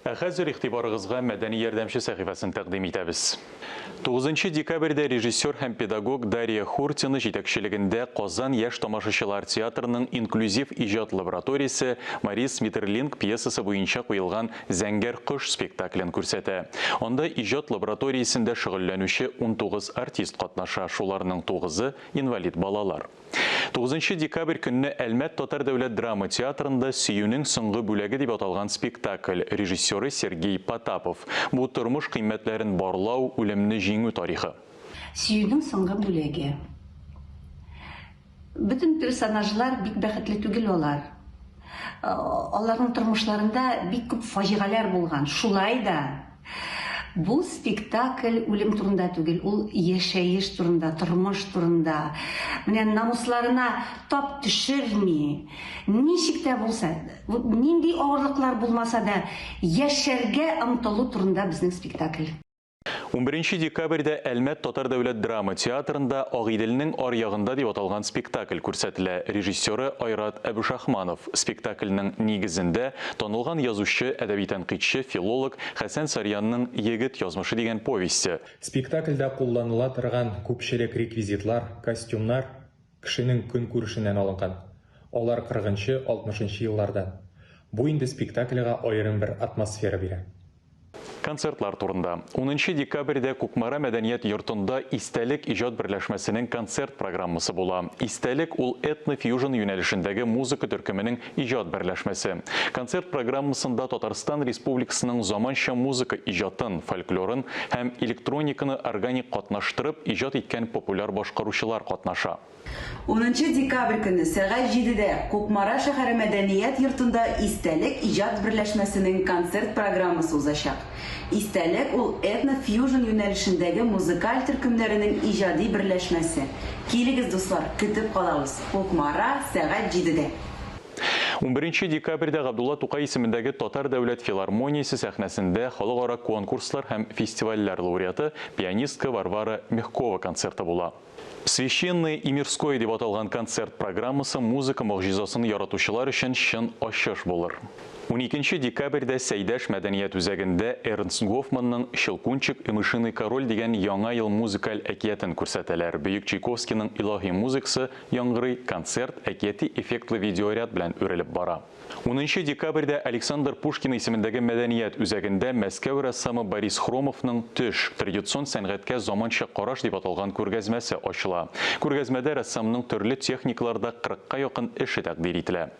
Хәзер игътибарыгызга мәдәни ярдәмче сәхифәсен тәкъдим итәбез. 9 декабрьдә режиссер һәм педагог Дарья Хуртина җитәкчелегендә Казан яшь тамашачылар театрының инклюзив иҗат лабораториясе Марис Миттерлинг пьесасы буенча куелган «Зәңгәр кош» спектаклен күрсәтә. Анда иҗат лабораториясендә шөгыльләнүче 19 артист катнаша, шуларның 9-ы инвалид балалар. 9 декабрь көнне Әлмәт Татар дәүләт драма театрында «Сөюнең соңгы бүләге» дип аталган спектакль режиссеры Сергей Потапов. Бу тормыш кыйммәтләрен барлау, үлемне җиңү тарихы. «Сөюнең соңгы бүләге». Bütün персонажлар бик бәхетле түгел алар. Аларның тормышларында бик күп фаҗигаләр булган. Шулай да бу спектакль үлем турында түгел, ул яшәеш турында, тормыш турында. Менә намусларына тап төшерми, ничек тә булса, нинди авырлыклар булмаса да, яшәргә омтылу турында безнең спектакль. 11 декабрьдә Әлмәт Татар дәүләт драма театрында Агыйделнең аръягында дип аталган спектакль күрсәтелә. Режиссеры Айрат Әбүшахманов. Спектакльнең нигезендә танылган язучы, әдәби тәнкыйтьче, филолог Хәсән Сарьянның «Егет язмышы» дигән повесте. Спектакльдә кулланыла торган күпчелек реквизитлар, костюмнар кешенең көн күрешеннән алынган. Алар 40-60 еллардан. Бу инде спектакльгә аерым бер атмосфера бирә. Концертлар турында. 10 декабрьдә Кукмара мәдәният йортында «Истәлек» иҗат берләшмәсенең концерт программасы була. «Истәлек» ул этно-фьюжн юнәлешендәге музыка төркеменең иҗат берләшмәсе. Концерт программасында Татарстан Республикасының заманча музыка иҗатын, фольклорын һәм электрониканы органик катнаштырып иҗат иткән популяр башкаручылар катнаша. 10 декабрь көнне сәгать 7-дә Кукмара шәһәре мәдәният йортында «Истәлек» иҗат берләшмәсенең концерт программасы узачак. «Истәлек» ул этно-фьюжн юнәлешендәге музыкаль төркемнәренең иҗади берләшмәсе. Килегез, дуслар, көтеп калабыз. Кукмара сәгать 7-дә. 11 декабрьдә Габдулла Тукай исемендәге Татар дәүләт филармониясе сәхнәсендә халыкара конкурслар һәм фестивальләр лауреаты пианистка Варвара Мягкова концерты була. «Священный и мирской» дип аталган концерт программасы музыка могҗизасын яратучылар өчен чын ачыш булыр. 12 декабрьдә Сәйдәш мәдәният үзәгендә Эрнст Гофманның «Щелкунчик и мышиный король» дигән яңа ел музыкаль әкиятен күрсәтәләр. Бөек Чайковскийның илаһи музыкасы яңгырый, концерт әкияти эффектлы видеоряд белән үрелеп бара. 10 декабрьдә Александр Пушкин исемендәге мәдәният үзәгендә Мәскәү рәссамы Борис Хромовның «Төш» традицион сәнгатькә заманча караш дип аталган күргәзмәсе ачыла. Күргәзмәдә рәссамның төрле техникаларда 40-ка якын эше тәкъдим ителә.